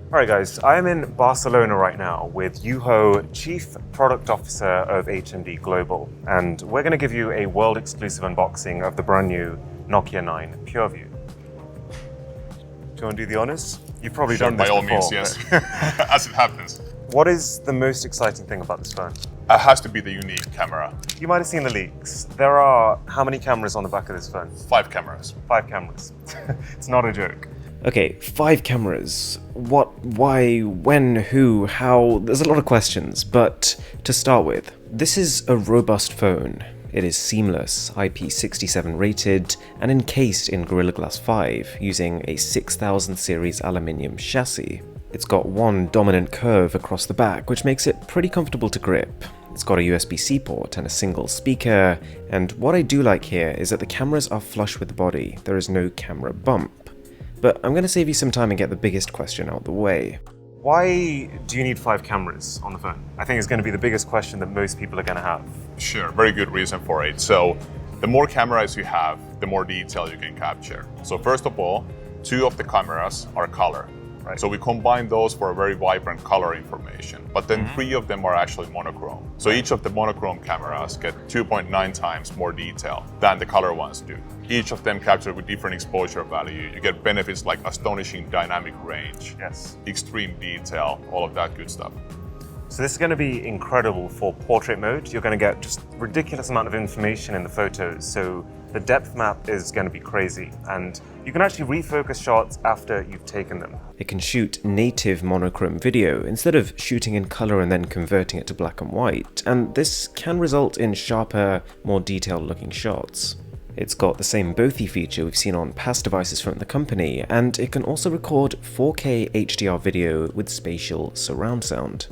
Alright guys, I'm in Barcelona right now with Juho, Chief Product Officer of HMD Global, and we're going to give you a world exclusive unboxing of the brand new Nokia 9 PureView. Do you want to do the honors? You've probably done this by all before. means, yes. As it happens. What is the most exciting thing about this phone? It has to be the unique camera. You might have seen the leaks. There are how many cameras on the back of this phone? 5 cameras. 5 cameras. It's not a joke. Okay, 5 cameras. What, why, when, who, how? There's a lot of questions, but to start with, this is a robust phone. It is seamless, IP67 rated, and encased in Gorilla Glass 5 using a 6000 series aluminium chassis. It's got one dominant curve across the back, which makes it pretty comfortable to grip. It's got a USB-C port and a single speaker, and what I do like here is that the cameras are flush with the body. There is no camera bump. But I'm going to save you some time and get the biggest question out the way. Why do you need 5 cameras on the phone? I think it's going to be the biggest question that most people are going to have. Sure, very good reason for it. So the more cameras you have, the more detail you can capture. So first of all, 2 of the cameras are color. Right. So we combine those for a very vibrant color information, but then 3 of them are actually monochrome. So each of the monochrome cameras get 2.9 times more detail than the color ones do. Each of them captured with different exposure value. You get benefits like astonishing dynamic range, extreme detail, all of that good stuff. So this is going to be incredible for portrait mode. You're going to get just ridiculous amount of information in the photos. So the depth map is going to be crazy, and you can actually refocus shots after you've taken them. It can shoot native monochrome video instead of shooting in color and then converting it to black and white, and this can result in sharper, more detailed looking shots. It's got the same Bothy feature we've seen on past devices from the company, and it can also record 4K HDR video with spatial surround sound.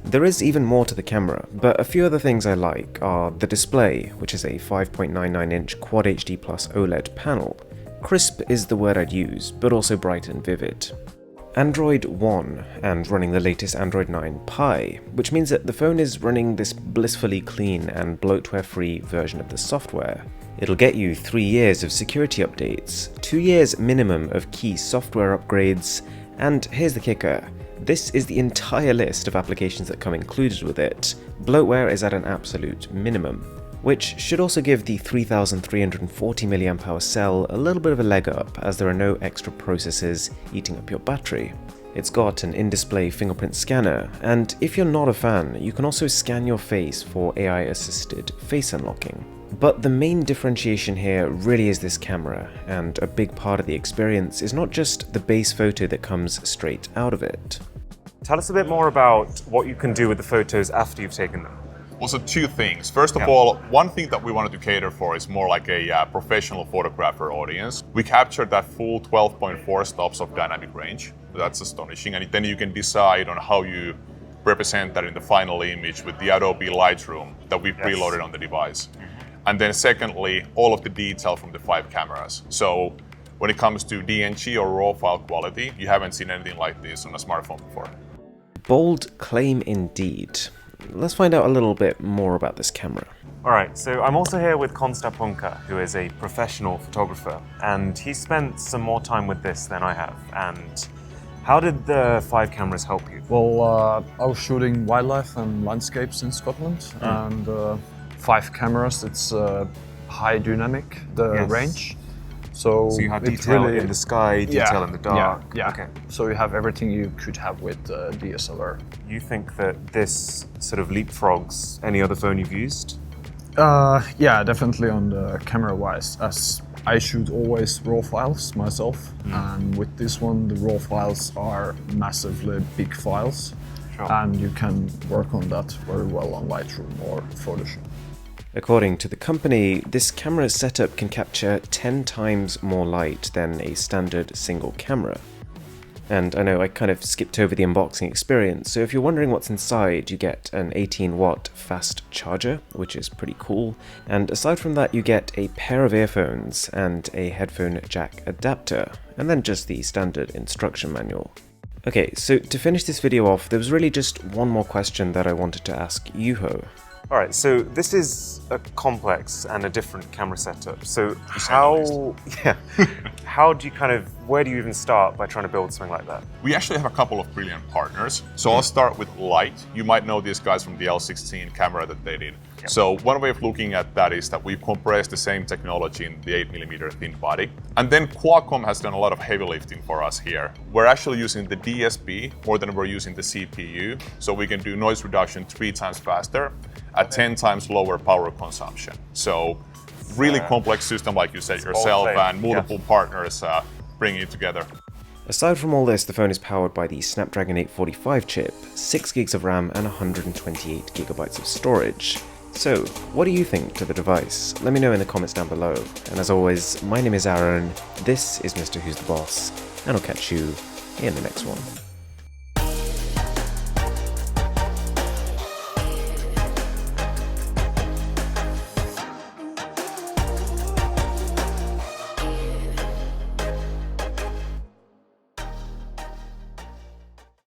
There is even more to the camera, but a few other things I like are the display, which is a 5.99-inch Quad HD Plus OLED panel. Crisp is the word I'd use, but also bright and vivid. Android One, and running the latest Android 9 Pie, which means that the phone is running this blissfully clean and bloatware-free version of the software. It'll get you 3 years of security updates, 2 years minimum of key software upgrades, and here's the kicker. This is the entire list of applications that come included with it. Bloatware is at an absolute minimum, which should also give the 3340 mAh cell a little bit of a leg up, as there are no extra processors eating up your battery. It's got an in-display fingerprint scanner, and if you're not a fan, you can also scan your face for AI-assisted face unlocking. But the main differentiation here really is this camera, and a big part of the experience is not just the base photo that comes straight out of it. Tell us a bit more about what you can do with the photos after you've taken them. Well, so 2 things. First of all, one thing that we wanted to cater for is more like a professional photographer audience. We captured that full 12.4 stops of dynamic range. That's astonishing. And then you can decide on how you represent that in the final image with the Adobe Lightroom that we preloaded on the device. And then secondly, all of the detail from the 5 cameras. So when it comes to DNG or raw file quality, you haven't seen anything like this on a smartphone before. Bold claim indeed. Let's find out a little bit more about this camera. Alright, so I'm also here with Konsta Punka, who is a professional photographer, and he spent some more time with this than I have. And how did the 5 cameras help you? Well, I was shooting wildlife and landscapes in Scotland, and 5 cameras, it's high dynamic, the range. So you have detail really, in the sky, detail in the dark. Yeah. Okay. So you have everything you could have with DSLR. You think that this sort of leapfrogs any other phone you've used? Yeah, definitely on the camera-wise, as I shoot always RAW files myself, and with this one, the RAW files are massively big files, and you can work on that very well on Lightroom or Photoshop. According to the company, this camera setup can capture 10 times more light than a standard single camera. And I know I kind of skipped over the unboxing experience, so if you're wondering what's inside, you get an 18-watt fast charger, which is pretty cool, and aside from that you get a pair of earphones and a headphone jack adapter, and then just the standard instruction manual. Okay, so to finish this video off, there was really just one more question that I wanted to ask Juho. All right, so this is a complex and a different camera setup. So how do you where do you even start by trying to build something like that? We actually have a couple of brilliant partners. So I'll start with light. You might know these guys from the L16 camera that they did. Yep. So one way of looking at that is that we've compressed the same technology in the 8mm thin body. And then Qualcomm has done a lot of heavy lifting for us here. We're actually using the DSP more than we're using the CPU. So we can do noise reduction 3 times faster at 10 times lower power consumption. So really complex system, like you said yourself, and multiple partners bringing it together. Aside from all this, the phone is powered by the Snapdragon 845 chip, 6 gigs of RAM and 128 gigabytes of storage. So, what do you think to the device? Let me know in the comments down below. And as always, my name is Aaron, this is Mr. Who's the Boss, and I'll catch you in the next one.